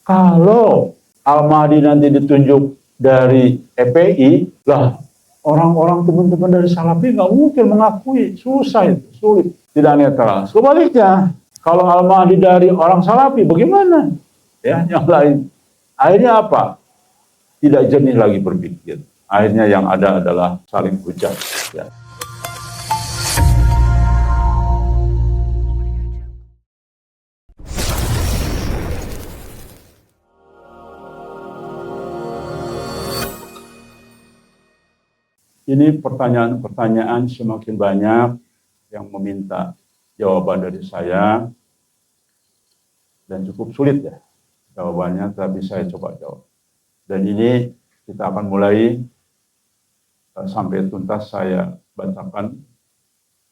Kalau Al-Mahdi nanti ditunjuk dari EPI, lah orang-orang teman-teman dari Salafi nggak mungkin mengakui, susah itu, sulit, tidak netral. Sebaliknya, kalau Al-Mahdi dari orang Salafi, bagaimana? Ya, yang lain. Akhirnya apa? Tidak jernih lagi berpikir. Akhirnya yang ada adalah saling hujat. Ya. Ini pertanyaan-pertanyaan semakin banyak yang meminta jawaban dari saya, dan cukup sulit ya jawabannya, tapi saya coba jawab. Dan ini kita akan mulai sampai tuntas saya bacakan,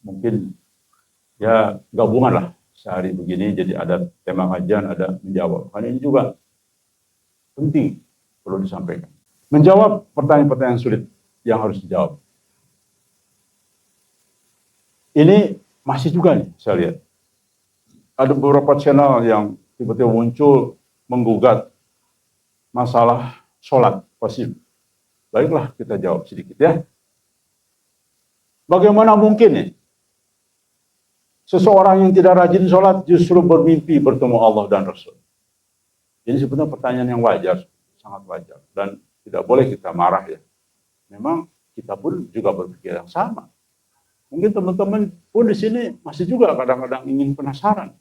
mungkin ya gabungan lah sehari begini, jadi ada tema kajian, ada menjawab. Karena ini juga penting, perlu disampaikan. Menjawab pertanyaan-pertanyaan sulit yang harus dijawab. Ini masih juga nih, saya lihat. Ada beberapa channel yang tiba-tiba muncul menggugat masalah sholat pasif. Baiklah, kita jawab sedikit ya. Bagaimana mungkin nih seseorang yang tidak rajin sholat justru bermimpi bertemu Allah dan Rasul? Ini sebenarnya pertanyaan yang wajar, sangat wajar. Dan tidak boleh kita marah ya. Memang kita pun juga berpikir yang sama. Mungkin teman-teman pun di sini masih juga kadang-kadang ingin penasaran.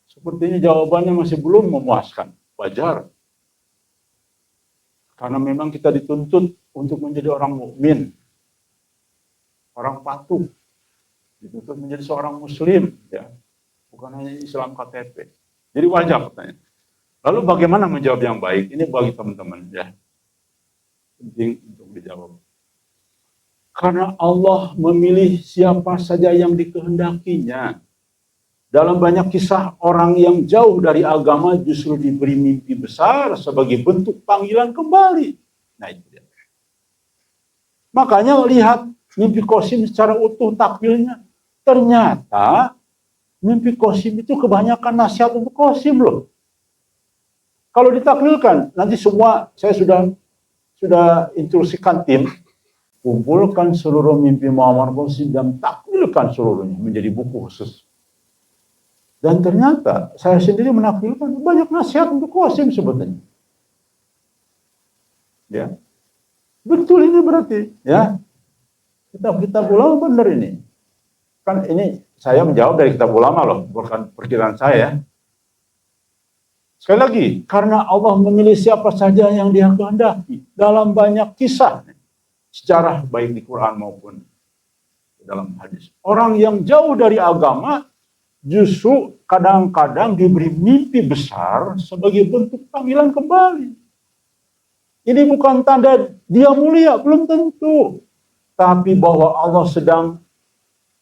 Sepertinya jawabannya masih belum memuaskan. Wajar. Karena memang kita dituntut untuk menjadi orang mukmin, orang patuh, dituntut menjadi seorang muslim, ya, bukan hanya Islam KTP. Jadi wajar pertanyaan. Lalu bagaimana menjawab yang baik? Ini bagi teman-teman ya, penting untuk dijawab. Karena Allah memilih siapa saja yang dikehendakinya. Dalam banyak kisah, orang yang jauh dari agama justru diberi mimpi besar sebagai bentuk panggilan kembali. Nah itu dia. Makanya lihat mimpi Qasim secara utuh takwilnya. Ternyata mimpi Qasim itu kebanyakan nasihat untuk Qasim loh. Kalau ditakwilkan, nanti semua saya sudah instruksikan tim, kumpulkan seluruh mimpi Muhammad Qasim dan takwilkan seluruhnya menjadi buku khusus. Dan ternyata saya sendiri menakwilkan banyak nasihat untuk Qasim sebetulnya. Ya, betul ini berarti. Ya, kitab-kitab ulama benar ini. Kan ini saya menjawab dari kitab ulama loh, bukan perkiraan saya. Sekali lagi, karena Allah memilih siapa saja yang Dia kehendaki dalam banyak kisah sejarah baik di Quran maupun dalam hadis. Orang yang jauh dari agama justru kadang-kadang diberi mimpi besar sebagai bentuk panggilan kembali. Ini bukan tanda dia mulia, belum tentu. Tapi bahwa Allah sedang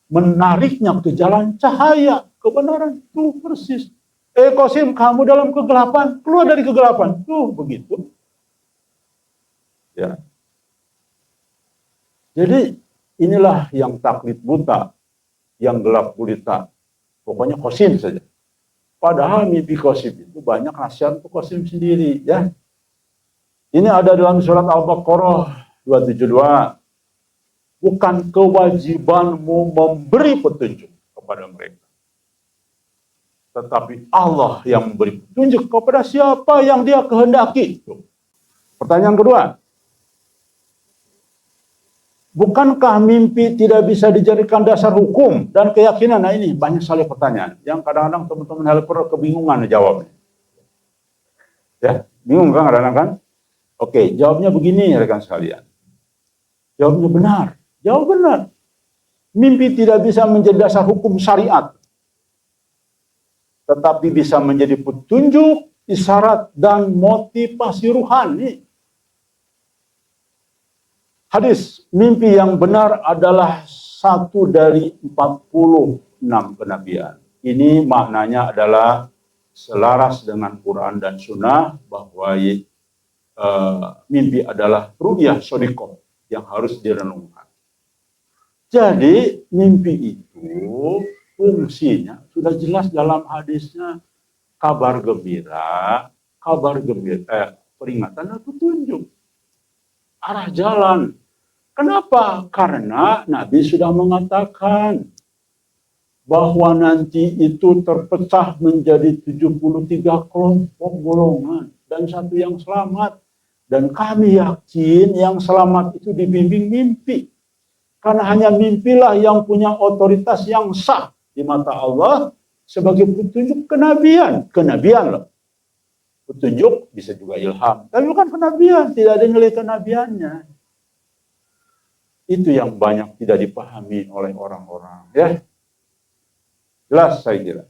menariknya ke jalan cahaya, kebenaran. Tuh persis. Qasim, kamu dalam kegelapan, keluar dari kegelapan. Tuh begitu. Ya. Jadi inilah yang taklid buta, yang gelap gulita. Pokoknya Qasim saja. Padahal mimpi Qasim itu banyak nasihat untuk Qasim sendiri. Ya. Ini ada dalam surat Al-Baqarah 272. Bukan kewajibanmu memberi petunjuk kepada mereka. Tetapi Allah yang memberi petunjuk kepada siapa yang Dia kehendaki. Pertanyaan kedua. Bukankah mimpi tidak bisa dijadikan dasar hukum dan keyakinan? Nah ini banyak sekali pertanyaan yang kadang-kadang teman-teman helper kebingungan jawabnya. Ya, bingung kan kadang-kadang kan? Oke, jawabnya begini rekan sekalian. Jawabnya benar. Jawab benar. Mimpi tidak bisa menjadi dasar hukum syariat. Tetapi bisa menjadi petunjuk, isyarat, dan motivasi ruhani. Hadis, mimpi yang benar adalah satu dari 46 kenabian. Ini maknanya adalah selaras dengan Quran dan Sunnah bahwa mimpi adalah ru'yah shodiqah yang harus direnungkan. Jadi mimpi itu fungsinya sudah jelas dalam hadisnya, kabar gembira, kabar gembira, peringatan dan petunjuk. Arah jalan. Kenapa? Karena Nabi sudah mengatakan bahwa nanti itu terpecah menjadi 73 kelompok golongan dan satu yang selamat. Dan kami yakin yang selamat itu dibimbing mimpi. Karena hanya mimpilah yang punya otoritas yang sah di mata Allah sebagai petunjuk kenabian. Kenabian loh. Petunjuk bisa juga ilham. Tapi bukan kenabian, tidak ada nilai kenabiannya. Itu yang banyak tidak dipahami oleh orang-orang. Ya, jelas saya kira.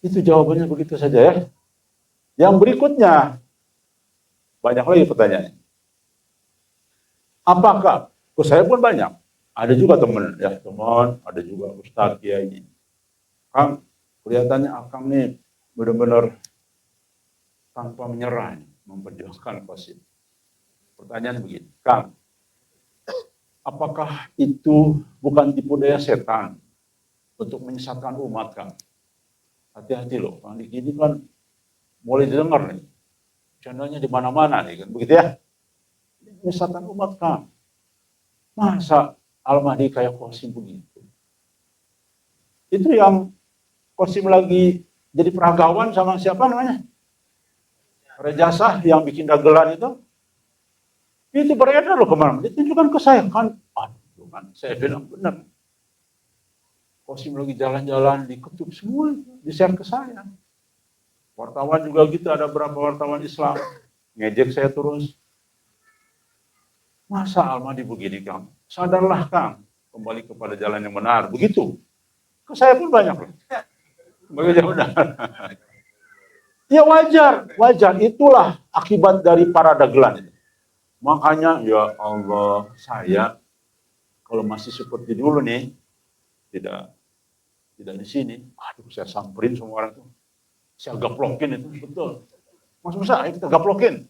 Itu jawabannya begitu saja ya. Yang berikutnya, banyak lagi pertanyaannya. Apakah, saya pun banyak. Ada juga teman, ya teman, ada juga Ustadz Kiai. Kang, kelihatannya Akang nih benar-benar tanpa menyerah memperjuangkan Qasim. Pertanyaan begini, Kang, apakah itu bukan tipu daya setan untuk menyesatkan umat, Kang? Hati-hati loh, Kang, ini kan mulai didengar nih, channelnya di mana-mana nih, kan begitu ya? Menyesatkan umat, Kang. Masa Al-Mahdi kayak Qasim begitu? Itu yang Qasim lagi jadi peragawan sama siapa namanya? Rejasah yang bikin dagelan itu beredar loh kemana-mana. Ditunjukkan ke saya kan, aduh kan, saya bilang benar. Qasim lagi jalan-jalan diketuk semua, di-share ke saya. Wartawan juga gitu, ada berapa wartawan Islam ngejek saya terus. Masa Al-Mahdi begini, Kang? Sadarlah, Kang, kembali kepada jalan yang benar. Begitu. Ke saya pun banyak loh. Begitu benar. Ya wajar. Itulah akibat dari para dagelan itu. Makanya ya Allah, saya kalau masih seperti dulu nih, tidak di sini, aduh saya samperin semua orang itu. Saya gaplokin itu, betul. Masa ayo kita gaplokin.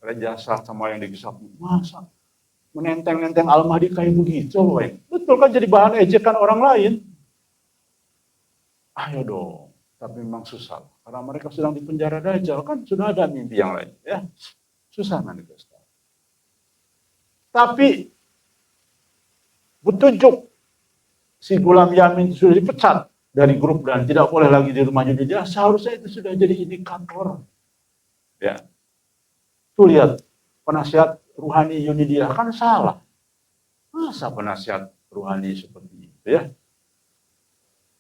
Rejasa sama yang digisap. Masa menenteng-nenteng Al-Mahdi kayak begitu, woy. Betul kan jadi bahan ejekan orang lain. Ayo dong, tapi memang susah. Karena mereka sedang di penjara Dajjal, kan sudah ada mimpi yang lain. Ya, susah nanti. Tapi petunjuk si Ghulam Yamin sudah dipecat dari grup dan tidak boleh lagi di rumah dia, seharusnya itu sudah jadi indikator. Ya, tuh lihat penasihat ruhani Yunidia kan salah. Masa penasihat ruhani seperti itu ya?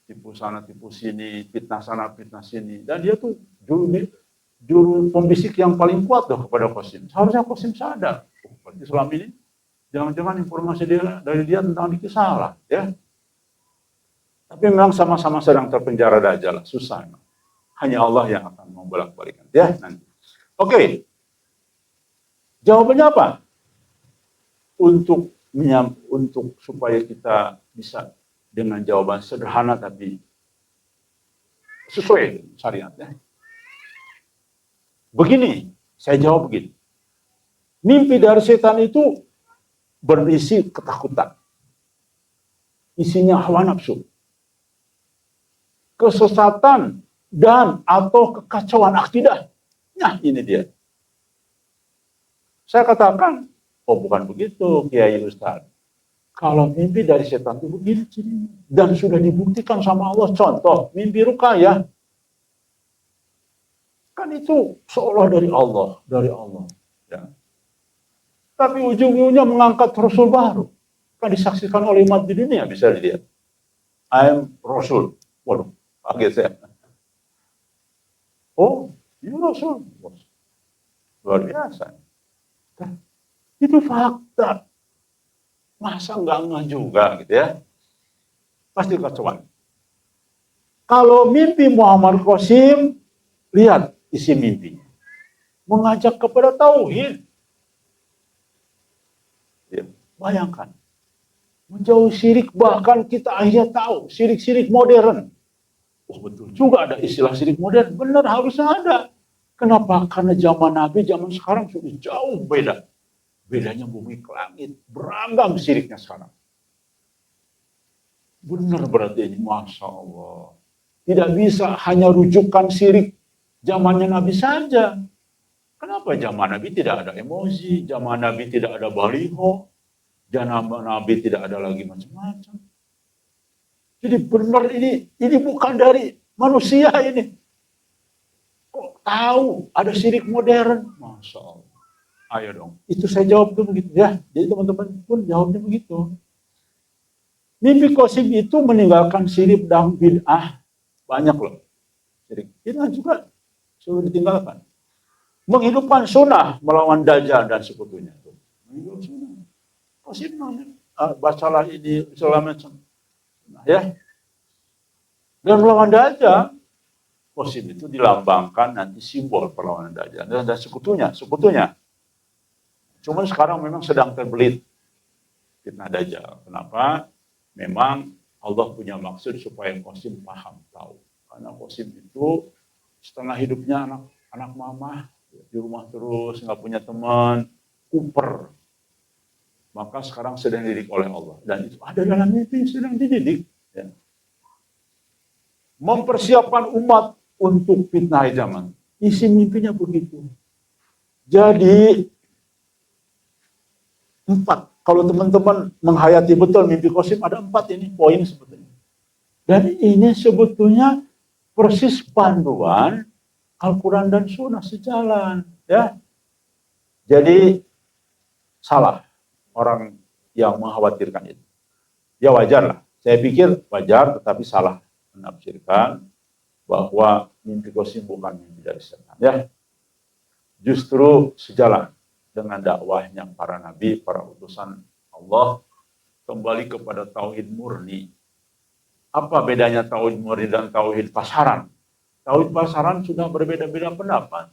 Tipu sana, tipu sini, fitnah sana, fitnah sini. Dan dia tuh juru pembisik yang paling kuat tuh kepada Qasim. Seharusnya Qasim sadar. Islam ini, jangan-jangan informasi dari dia tentang Diki salah. Ya. Tapi memang sama-sama sedang terpenjara Dajjal. Susah. Hanya Allah yang akan membolak-balikan. Ya, nanti. Oke. Jawabannya apa? Untuk supaya kita bisa dengan jawaban sederhana tapi sesuai syariatnya. Begini, saya jawab begini. Mimpi dari setan itu berisi ketakutan. Isinya hawa nafsu. Kesesatan dan atau kekacauan akidah. Nah, ini dia. Saya katakan, oh bukan begitu, Kiai Ustaz. Kalau mimpi dari setan itu begini, dan sudah dibuktikan sama Allah. Contoh, mimpi ruqyah. Kan itu seolah dari Allah. Ya. Tapi ujung-ujungnya mengangkat Rasul baru. Kan disaksikan oleh umat di dunia, bisa dilihat. I am Rasul. Waduh, kaget saya. Oh, you Rasul. Luar biasa. Itu fakta. Masa enggak juga gitu ya. Pasti kacauan. Kalau mimpi Muhammad Qasim, lihat isi mimpinya. Mengajak kepada tauhid. Ya, bayangkan. Menjauh syirik, bahkan kita akhirnya tahu syirik-syirik modern. Oh betul juga ada istilah syirik modern. Benar, harusnya ada. Kenapa? Karena zaman Nabi, zaman sekarang sudah jauh beda. Bedanya bumi ke langit, beragam syiriknya sekarang. Benar berarti ini, Masya Allah. tidak bisa hanya rujukan syirik zamannya Nabi saja. Kenapa zaman Nabi tidak ada emoji, zaman Nabi tidak ada baliho, zaman Nabi tidak ada lagi macam-macam. Jadi benar ini bukan dari manusia ini. Kok tahu ada syirik modern? Masya Allah. Ayo dong. Itu saya jawab tuh begitu ya. Jadi teman-teman pun jawabnya begitu. Mimpi Qasim itu meninggalkan syirik dan bid'ah. Banyak loh. Syirik bid'ah juga suruh ditinggalkan. Menghidupkan sunnah melawan dajjal dan sekutunya. Menghidupkan sunnah. Qasim bacalah ini segala macam. Ya. Dan melawan dajjal, Qasim itu dilambangkan nanti simbol perlawanan dajjal dan sekutunya. Cuma sekarang memang sedang terbelit fitnah dajjal. Kenapa? Memang Allah punya maksud supaya Qasim paham, tahu. Karena Qasim itu setengah hidupnya anak mama, di rumah terus, nggak punya teman, kuper. Maka sekarang sedang dididik oleh Allah. Dan itu ada dalam mimpi sedang dididik. Ya. Mempersiapkan umat untuk fitnah zaman. Isi mimpinya begitu. Jadi 4. Kalau teman-teman menghayati betul mimpi Qasim, ada 4 ini poin sebetulnya. Dan ini sebetulnya persis panduan Al-Quran dan Sunnah sejalan. Ya. Jadi salah orang yang mengkhawatirkan itu. Ya wajar lah. Saya pikir wajar, tetapi salah menafsirkan bahwa mimpi Qasim bukan mimpi dari setan. Ya. Justru sejalan dengan dakwahnya para nabi, para utusan Allah, kembali kepada tauhid murni. Apa bedanya tauhid murni dan tauhid pasaran? Tauhid pasaran sudah berbeda-beda pendapat.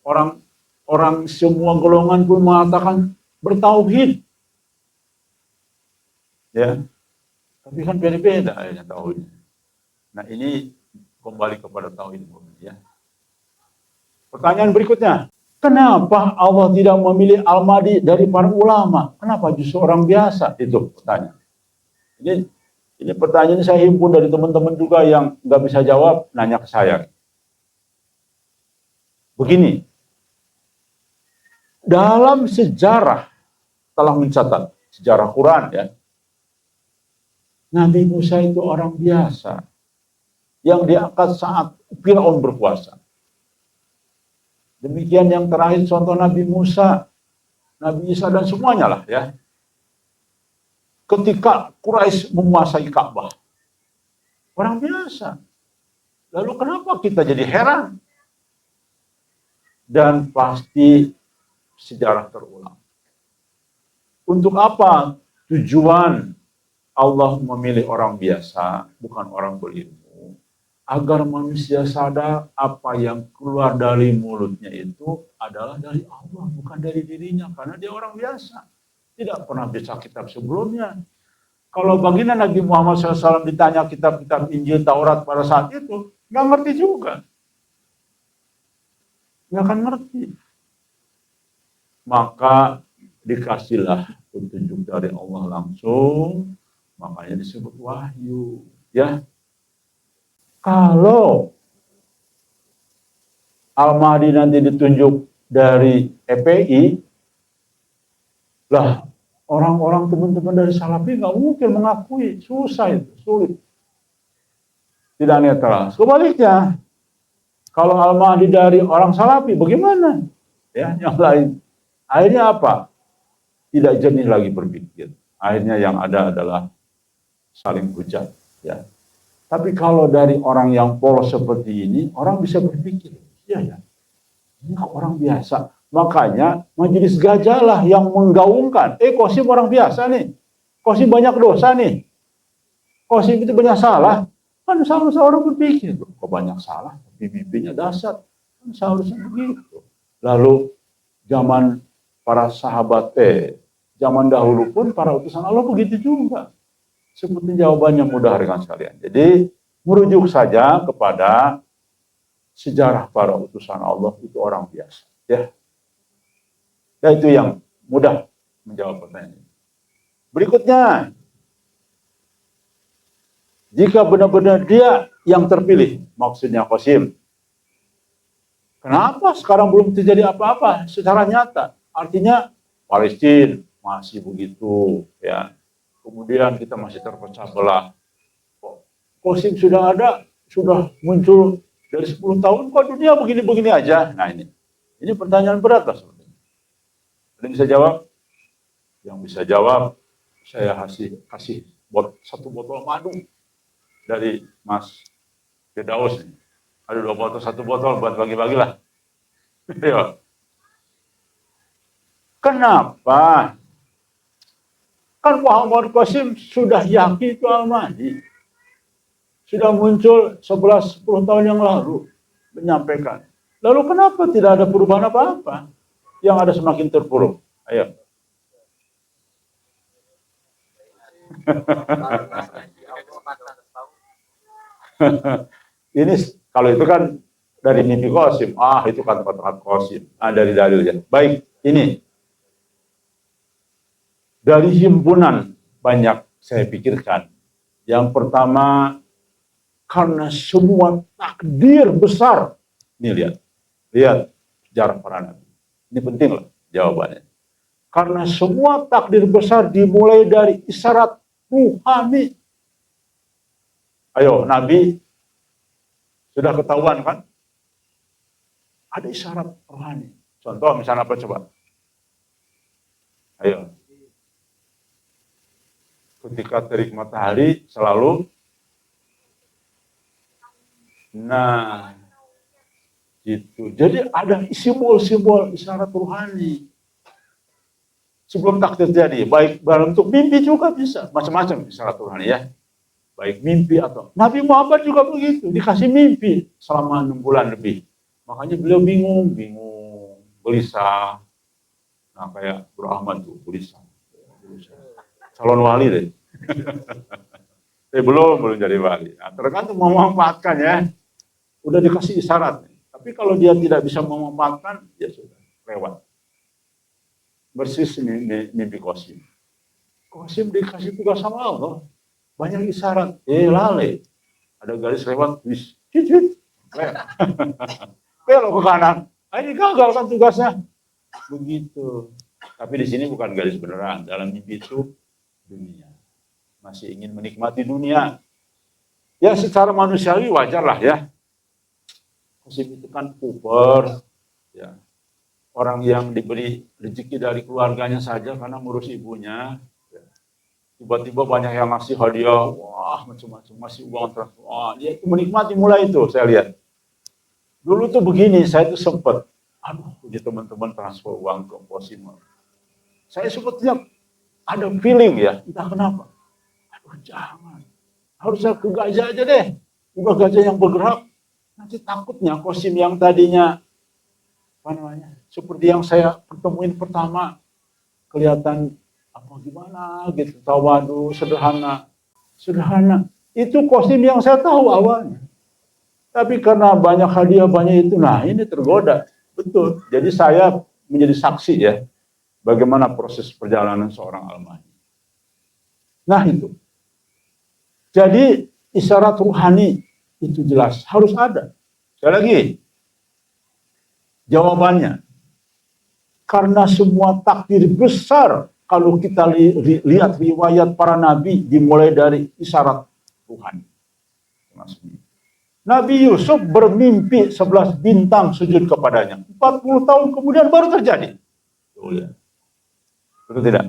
Orang semua golongan pun mengatakan bertauhid. Ya. Tapi kan beda-beda ayatnya tauhidnya. Nah, ini kembali kepada tauhid murni ya. Pertanyaan berikutnya, kenapa Allah tidak memilih Al-Mahdi dari para ulama? Kenapa justru orang biasa? Itu pertanyaan. Ini pertanyaan saya himpun dari teman-teman juga yang nggak bisa jawab, nanya ke saya. Begini, dalam sejarah telah mencatat, sejarah Quran ya, Nabi Musa itu orang biasa yang diangkat saat Firaun berkuasa. Demikian yang terakhir contoh Nabi Musa, Nabi Isa dan semuanya lah ya. Ketika Quraisy menguasai Ka'bah, orang biasa. Lalu kenapa kita jadi heran? Dan pasti sejarah terulang. Untuk apa tujuan Allah memilih orang biasa, bukan orang berilmu, agar manusia sadar apa yang keluar dari mulutnya itu adalah dari Allah, bukan dari dirinya, karena dia orang biasa. Tidak pernah baca kitab sebelumnya. Kalau baginda Nabi Muhammad SAW ditanya kitab-kitab Injil, Taurat pada saat itu, nggak ngerti juga. Nggak akan ngerti. Maka dikasihlah petunjuk dari Allah langsung, makanya disebut wahyu. Ya, kalau Al-Mahdi nanti ditunjuk dari EPI, lah orang-orang teman-teman dari Salafi nggak mungkin mengakui, susah itu, sulit. Tidak netral. Sebaliknya, kalau Al-Mahdi dari orang Salafi, bagaimana? Ya, yang lain. Akhirnya apa? Tidak jernih lagi berpikir. Akhirnya yang ada adalah saling hujat. Ya. Tapi kalau dari orang yang polos seperti ini, orang bisa berpikir, ya, ini orang biasa. Makanya Majelis Gajah lah yang menggaungkan. Qasim orang biasa nih. Qasim banyak dosa nih. Qasim itu banyak salah. Kan seharusnya orang berpikir, kok banyak salah, tapi mimpinya dahsyat. Kan seharusnya begitu. Lalu zaman para sahabat, zaman dahulu pun para utusan Allah begitu juga. Seperti jawabannya mudah rekan sekalian. Jadi merujuk saja kepada sejarah para utusan Allah itu orang biasa. Ya. Ya, itu yang mudah menjawab pertanyaan ini. Berikutnya, Jika benar-benar dia yang terpilih, maksudnya Qasim. Kenapa sekarang belum terjadi apa-apa secara nyata? Artinya Palestina masih begitu, ya. Kemudian kita masih terpecah belah. Qasim sudah ada, sudah muncul dari 10 tahun, kok dunia begini-begini aja? Nah ini pertanyaan berat lah sebenarnya. Ada yang bisa jawab? Yang bisa jawab, saya kasih satu botol madu dari Mas Firdaus. Ada 2 botol, 1 botol buat bagi-bagilah. Ya. Kenapa? Kan Muhammad Qasim sudah yakin itu Al-Mahdi. Sudah muncul 11-10 tahun yang lalu menyampaikan. Lalu kenapa tidak ada perubahan apa-apa? Yang ada semakin terpuruk. Ayo. Ini kalau itu kan dari mimpi Qasim. Itu kata-kata Qasim. Dari dalilnya. Baik, ini. Dari himpunan banyak saya pikirkan. Yang pertama, karena semua takdir besar. Ini lihat sejarah para nabi. Ini penting loh jawabannya. Karena semua takdir besar dimulai dari isyarat ruhani. Ayo, Nabi sudah ketahuan kan? Ada isyarat rohani. Contoh misalnya apa coba? Ayo. Ketika terik matahari selalu. Nah, gitu. Jadi ada simbol-simbol isyarat rohani. Sebelum takdir terjadi, baik dalam bentuk mimpi juga bisa. Macam-macam isyarat rohani ya. Baik mimpi atau Nabi Muhammad juga begitu, dikasih mimpi selama 6 bulan lebih. Makanya beliau bingung, gelisah. Nah kayak Bro Ahmad tuh, gelisah. Calon wali deh. belum jadi wali. Nah, tergantung memanfaatkan ya. Udah dikasih isyarat. Tapi kalau dia tidak bisa memanfaatkan, ya sudah, lewat. Persis mimpi Qasim. Qasim dikasih tugas sama Allah. Banyak isyarat. Lale. Ada garis lewat, cicit. Belok ke kanan. Ini gagal kan tugasnya. Begitu. Tapi di sini bukan garis beneran. Dalam mimpi itu dunia. Masih ingin menikmati dunia. Ya secara manusiawi wajar lah ya. Qasim itu kan puber. Ya. Orang yang diberi rezeki dari keluarganya saja karena ngurus ibunya. Tiba-tiba banyak yang ngasih hadiah. Wah macam-macam. Masih uang transfer. Wah, dia itu menikmati mulai itu saya lihat. Dulu tuh begini, saya tuh sempat. Punya teman-teman transfer uang ke Qasim. Saya sempat lihat. Ada feeling ya, entah kenapa. Jangan. Harusnya ke gajah aja deh. Bukan gajah yang bergerak. Nanti takutnya Qasim yang tadinya, seperti yang saya pertemuin pertama, kelihatan gimana gitu, tawadu, sederhana. Itu Qasim yang saya tahu awalnya. Tapi karena banyak hadiah, banyak itu, ini tergoda. Betul. Jadi saya menjadi saksi ya. Bagaimana proses perjalanan seorang Al-Mahdi. Nah itu. Jadi isyarat ruhani itu jelas harus ada. Sekali lagi. Jawabannya. Karena semua takdir besar kalau kita lihat riwayat para nabi dimulai dari isyarat ruhani. Nabi Yusuf bermimpi 11 bintang sujud kepadanya. 40 tahun kemudian baru terjadi. Betul ya. Betul tidak?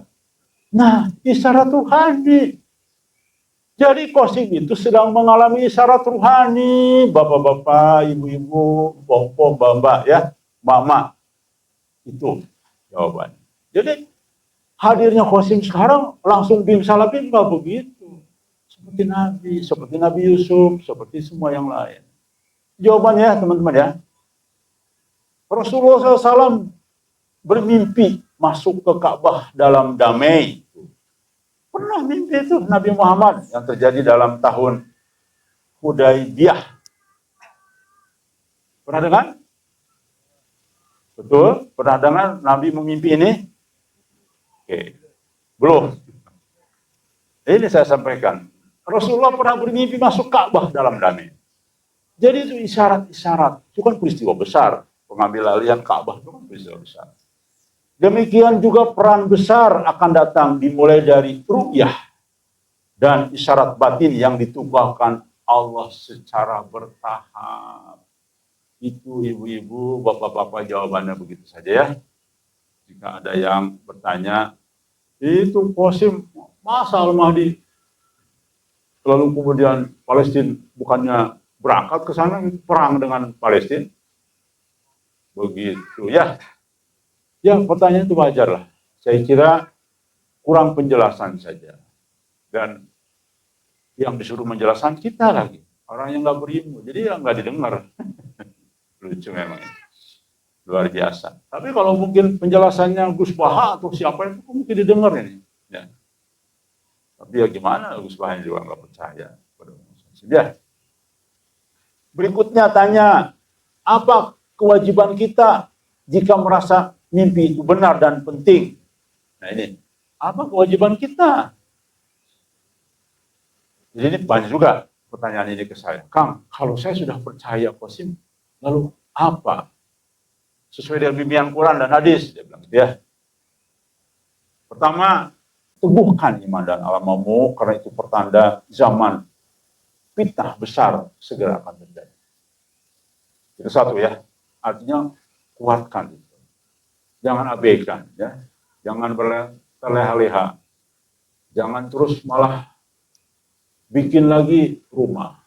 Nah, isyarat ruhani. Jadi Qasim itu sedang mengalami isyarat ruhani. Bapak-bapak, ibu-ibu, pom-pom, mbak-mbak ya, mama. Itu jawabannya. Jadi hadirnya Qasim sekarang langsung bimsalabimba begitu. Seperti Nabi Yusuf, seperti semua yang lain. Jawabannya teman-teman ya. Rasulullah SAW bermimpi masuk ke Ka'bah dalam damai. Pernah mimpi itu Nabi Muhammad yang terjadi dalam tahun Hudaybiyah. Pernah dengar? Betul? Pernah dengar Nabi memimpi ini? Oke. Belum. Ini saya sampaikan. Rasulullah pernah bermimpi masuk Ka'bah dalam damai. Jadi itu isyarat-isyarat, itu kan peristiwa besar. Pengambil alihan Ka'bah itu kan peristiwa besar. Demikian juga peran besar akan datang dimulai dari ru'yah dan isyarat batin yang ditubuhkan Allah secara bertahap. Itu ibu-ibu, bapak-bapak jawabannya begitu saja ya. Jika ada yang bertanya, itu Qasim masa Al-Mahdi lalu kemudian Palestina bukannya berangkat ke sana perang dengan Palestina? Begitu ya. Ya, pertanyaan itu wajar lah. Saya kira kurang penjelasan saja. Dan yang disuruh menjelaskan kita lagi. Orang yang nggak berilmu. Jadi ya nggak didengar. Lucu memang. Luar biasa. Tapi kalau mungkin penjelasannya Gus Baha atau siapa itu mungkin didengar ini. Ya. Tapi ya gimana Gus Baha juga nggak percaya. Ya. Berikutnya tanya, apa kewajiban kita jika merasa mimpi itu benar dan penting? Nah ini, apa kewajiban kita? Jadi ini banyak juga pertanyaan ini ke saya. Kang, kalau saya sudah percaya Qasim, lalu apa? Sesuai dengan bimbingan Quran dan hadis, dia bilang gitu ya. Pertama, teguhkan iman dan amalmu karena itu pertanda zaman fitnah besar segera akan terjadi. Itu satu ya. Artinya kuatkan itu. Jangan abaikan ya. Jangan terleha-leha. Jangan terus malah bikin lagi rumah,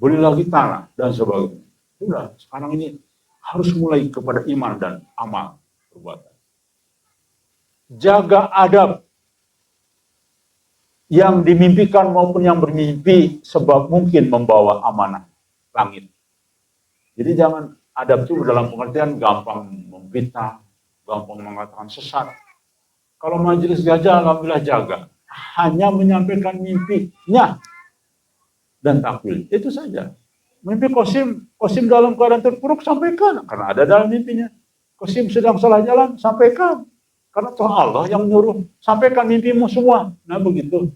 beli lagi tanah dan sebagainya. Sudah, sekarang ini harus mulai kepada iman dan amal perbuatan. Jaga adab yang dimimpikan maupun yang bermimpi sebab mungkin membawa amanah langit. Jadi jangan adab itu dalam pengertian gampang memfitnah, gampang mengatakan sesat. Kalau majelis gajah, alhamdulillah jaga. Hanya menyampaikan mimpinya dan takwil. Itu saja. Mimpi Qasim dalam keadaan terpuruk, sampaikan. Karena ada dalam mimpinya. Qasim sedang salah jalan, sampaikan. Karena Tuhan Allah yang menyuruh, sampaikan mimpimu semua. Nah begitu.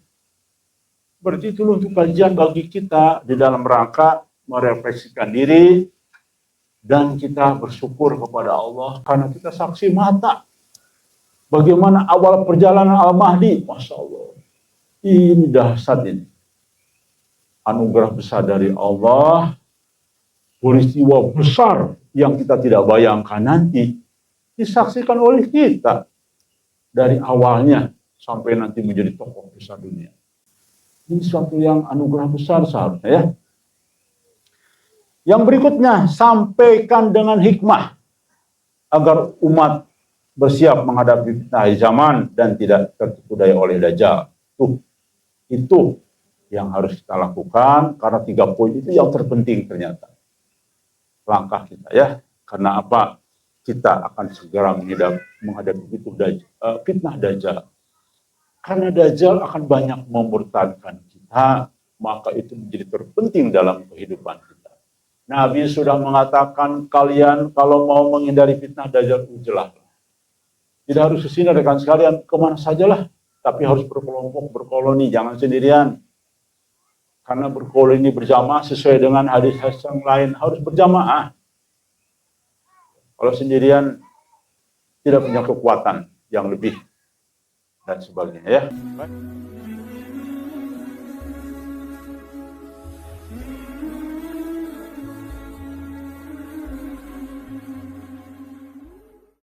Berarti itu untuk kajian bagi kita di dalam rangka merefleksikan diri, dan kita bersyukur kepada Allah karena kita saksi mata bagaimana awal perjalanan Al-Mahdi. Masya Allah, ini dahsyat ini. Anugerah besar dari Allah, peristiwa besar yang kita tidak bayangkan nanti disaksikan oleh kita dari awalnya sampai nanti menjadi tokoh besar dunia. Ini suatu yang anugerah besar seharusnya ya. Yang berikutnya, sampaikan dengan hikmah agar umat bersiap menghadapi fitnah zaman dan tidak tertipu daya oleh Dajjal. Itu yang harus kita lakukan karena 3 poin itu yang terpenting ternyata. Langkah kita ya. Karena apa? Kita akan segera menghadapi fitnah Dajjal. Karena Dajjal akan banyak memurtadkan kita, maka itu menjadi terpenting dalam kehidupan kita. Nabi sudah mengatakan, kalian kalau mau menghindari fitnah Dajjal, ujelah. Tidak harus kesini rekan sekalian, kemana sajalah. Tapi harus berkelompok, berkoloni, jangan sendirian. Karena berkoloni berjamaah sesuai dengan hadis-hadis yang lain, harus berjamaah. Kalau sendirian, tidak punya kekuatan yang lebih dan sebagainya ya.